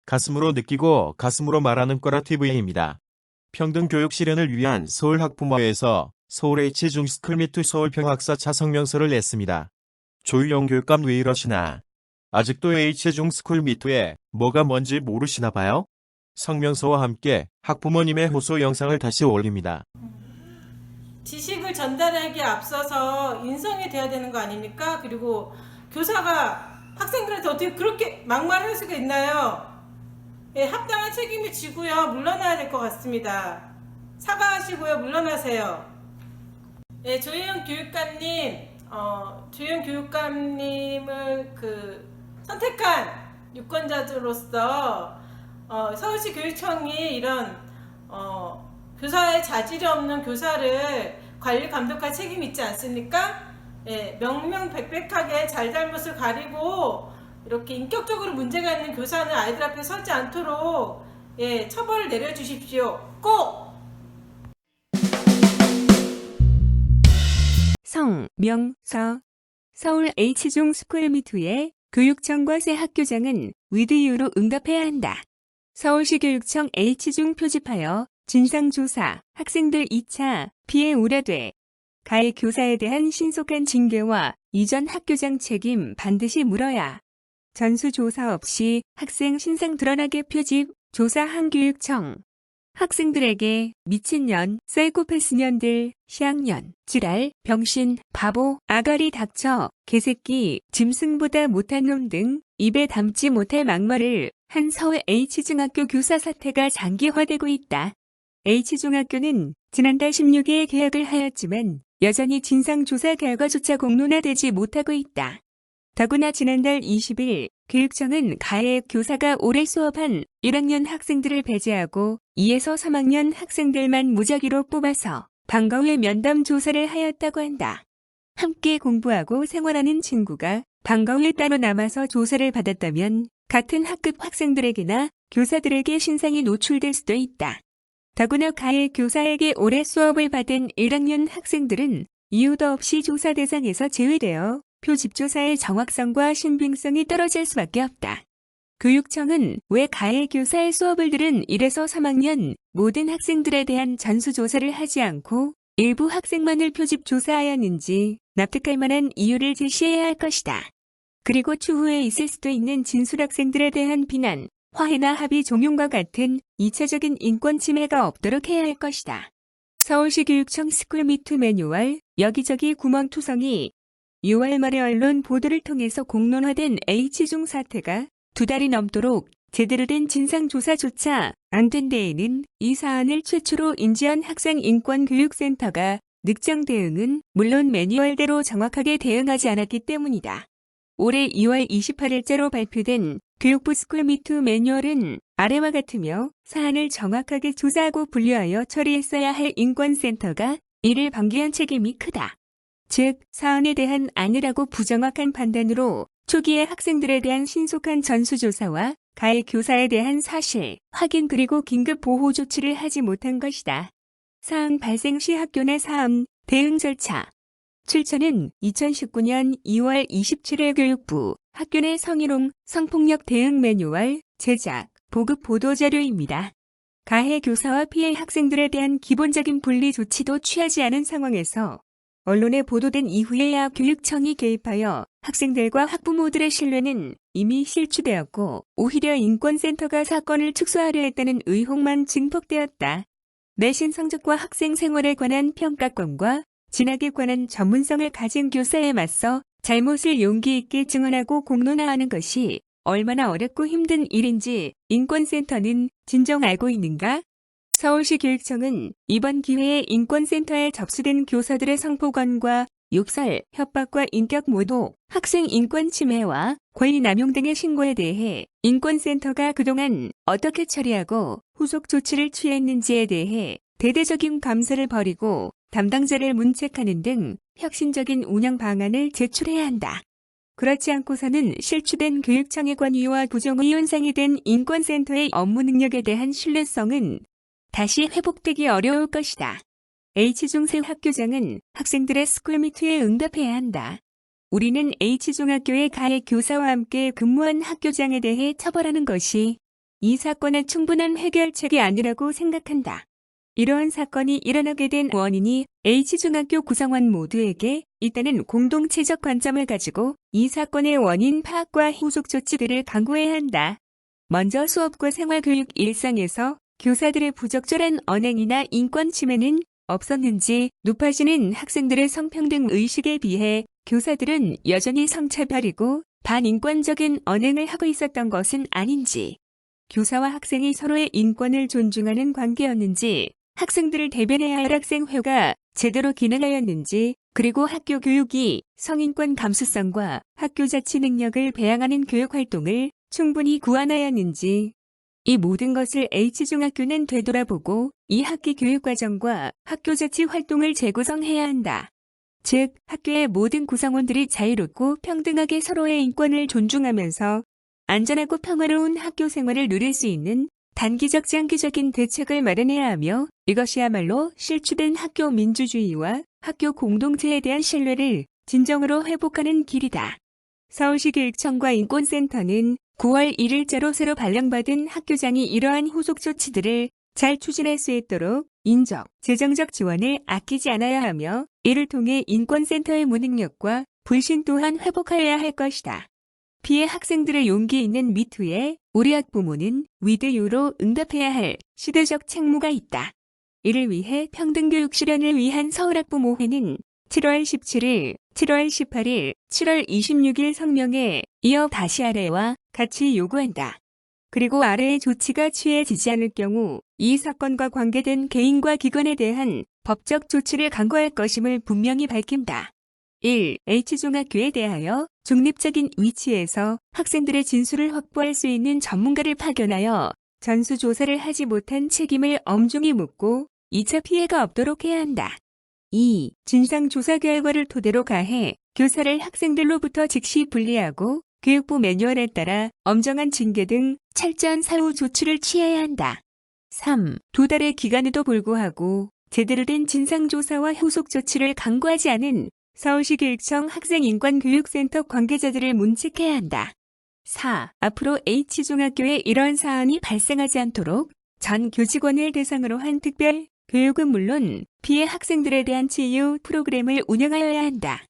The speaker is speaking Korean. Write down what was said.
가슴으로 느끼고 가슴으로 말하는 거라 TV입니다. 평등 교육 실현을 위한 서울학부모회에서 서울 H중스쿨 미투 서울평학사 성명서를 냈습니다. 조희영 교육감 왜 이러시나? 아직도 H중스쿨 미투에 뭐가 뭔지 모르시나 봐요? 성명서와 함께 학부모님의 호소 영상을 다시 올립니다. 지식을 전달하기에 앞서서 인성이 돼야 되는 거 아닙니까? 그리고 교사가 학생들한테 어떻게 그렇게 막말을 할 수가 있나요? 예, 합당한 책임을 지고요. 물러나야 될 것 같습니다. 사과하시고요. 물러나세요. 예, 조희영 교육감님을 선택한 유권자들로서 서울시 교육청이 이런 교사의 자질이 없는 교사를 관리 감독할 책임이 있지 않습니까? 예, 명명백백하게 잘잘못을 가리고 이렇게 인격적으로 문제가 있는 교사는 아이들 앞에 서지 않도록 처벌을 내려주십시오. 꼭! 성명서 서울 H중스쿨 미투의 교육청과 새 학교장은 with you로 응답해야 한다. 서울시 교육청 H중 표집하여 진상조사, 학생들 2차 피해 우려돼. 가해 교사에 대한 신속한 징계와 이전 학교장 책임 반드시 물어야. 전수조사 없이 학생 신상 드러나게 표집, 조사한 교육청. 학생들에게 미친년, 사이코패스년들, 시학년, 지랄, 병신, 바보, 아가리 닥쳐, 개새끼, 짐승보다 못한 놈 등 입에 담지 못할 막말을 한 서울 H중학교 교사 사태가 장기화되고 있다. H중학교는 지난달 16일에 개학을 하였지만 여전히 진상조사 결과조차 공론화되지 못하고 있다. 더구나 지난달 20일 교육청은 가해 교사가 올해 수업한 1학년 학생들을 배제하고 2에서 3학년 학생들만 무작위로 뽑아서 방과 후에 면담 조사를 하였다고 한다. 함께 공부하고 생활하는 친구가 방과 후에 따로 남아서 조사를 받았다면 같은 학급 학생들에게나 교사들에게 신상이 노출될 수도 있다. 더구나 가해 교사에게 올해 수업을 받은 1학년 학생들은 이유도 없이 조사 대상에서 제외되어 표집조사의 정확성과 신빙성이 떨어질 수밖에 없다. 교육청은 왜 가해 교사의 수업을 들은 1에서 3학년 모든 학생들에 대한 전수조사를 하지 않고 일부 학생만을 표집조사하였는지 납득할 만한 이유를 제시해야 할 것이다. 그리고 추후에 있을 수도 있는 진술학생들에 대한 비난, 화해나 합의 종용과 같은 2차적인 인권 침해가 없도록 해야 할 것이다. 서울시 교육청 스쿨 미투 매뉴얼 여기저기 구멍투성이 6월 말에 언론 보도를 통해서 공론화된 H중 사태가 2달이 넘도록 제대로 된 진상조사조차 안 된 데에는 이 사안을 최초로 인지한 학생인권교육센터가 늑장 대응은 물론 매뉴얼대로 정확하게 대응하지 않았기 때문이다. 올해 2월 28일자로 발표된 교육부 스쿨 미투 매뉴얼은 아래와 같으며 사안을 정확하게 조사하고 분류하여 처리했어야 할 인권센터가 이를 방기한 책임이 크다. 즉, 사안에 대한 안일하고 부정확한 판단으로 초기에 학생들에 대한 신속한 전수조사와 가해 교사에 대한 사실, 확인 그리고 긴급 보호 조치를 하지 못한 것이다. 사안 발생 시 학교 내 사안, 대응 절차. 출처는 2019년 2월 27일 교육부 학교 내 성희롱, 성폭력 대응 매뉴얼 제작, 보급 보도자료입니다. 가해 교사와 피해 학생들에 대한 기본적인 분리 조치도 취하지 않은 상황에서 언론에 보도된 이후에야 교육청이 개입하여 학생들과 학부모들의 신뢰는 이미 실추되었고 오히려 인권센터가 사건을 축소하려 했다는 의혹만 증폭되었다. 내신 성적과 학생 생활에 관한 평가권과 진학에 관한 전문성을 가진 교사에 맞서 잘못을 용기 있게 증언하고 공론화하는 것이 얼마나 어렵고 힘든 일인지 인권센터는 진정 알고 있는가? 서울시 교육청은 이번 기회에 인권센터에 접수된 교사들의 성폭언과 욕설, 협박과 인격 모독, 학생 인권 침해와 권리 남용 등의 신고에 대해 인권센터가 그동안 어떻게 처리하고 후속 조치를 취했는지에 대해 대대적인 감사를 벌이고 담당자를 문책하는 등 혁신적인 운영 방안을 제출해야 한다. 그렇지 않고서는 실추된 교육청의 관위와 부정의 현상이 된 인권센터의 업무 능력에 대한 신뢰성은 다시 회복되기 어려울 것이다. H중생 학교장은 학생들의 스쿨미투에 응답해야 한다. 우리는 H중학교의 가해 교사와 함께 근무한 학교장에 대해 처벌하는 것이 이 사건은 충분한 해결책이 아니라고 생각한다. 이러한 사건이 일어나게 된 원인이 H중학교 구성원 모두에게 있다는 공동체적 관점을 가지고 이 사건의 원인 파악과 후속 조치들을 강구해야 한다. 먼저 수업과 생활교육 일상에서 교사들의 부적절한 언행이나 인권 침해는 없었는지, 높아지는 학생들의 성평등 의식에 비해 교사들은 여전히 성차별이고 반인권적인 언행을 하고 있었던 것은 아닌지, 교사와 학생이 서로의 인권을 존중하는 관계였는지, 학생들을 대변해야 할 학생회가 제대로 기능하였는지, 그리고 학교 교육이 성인권 감수성과 학교 자치 능력을 배양하는 교육 활동을 충분히 구안하였는지, 이 모든 것을 H중학교는 되돌아보고 이 학기 교육과정과 학교 자치 활동을 재구성해야 한다. 즉, 학교의 모든 구성원들이 자유롭고 평등하게 서로의 인권을 존중하면서 안전하고 평화로운 학교 생활을 누릴 수 있는 단기적 장기적인 대책을 마련해야 하며, 이것이야말로 실추된 학교 민주주의와 학교 공동체에 대한 신뢰를 진정으로 회복하는 길이다. 서울시 교육청과 인권센터는 9월 1일자로 새로 발령받은 학교장이 이러한 후속 조치들을 잘 추진할 수 있도록 인적, 재정적 지원을 아끼지 않아야 하며, 이를 통해 인권센터의 무능력과 불신 또한 회복하여야 할 것이다. 피해 학생들의 용기 있는 미투에 우리 학부모는 with you로 응답해야 할 시대적 책무가 있다. 이를 위해 평등교육 실현을 위한 서울학부모회는 7월 17일, 7월 18일, 7월 26일 성명에 이어 다시 아래와 같이 요구한다. 그리고 아래의 조치가 취해지지 않을 경우 이 사건과 관계된 개인과 기관에 대한 법적 조치를 강구할 것임을 분명히 밝힌다. 1. H중학교에 대하여 중립적인 위치에서 학생들의 진술을 확보할 수 있는 전문가를 파견하여 전수조사를 하지 못한 책임을 엄중히 묻고 2차 피해가 없도록 해야 한다. 2. 진상조사 결과를 토대로 가해 교사를 학생들로부터 즉시 분리하고 교육부 매뉴얼에 따라 엄정한 징계 등 철저한 사후 조치를 취해야 한다. 3. 2달의 기간에도 불구하고 제대로 된 진상조사와 후속 조치를 강구하지 않은 서울시 교육청 학생인권교육센터 관계자들을 문책해야 한다. 4. 앞으로 H중학교에 이러한 사안이 발생하지 않도록 전 교직원을 대상으로 한 특별 교육은 물론 피해 학생들에 대한 치유 프로그램을 운영하여야 한다.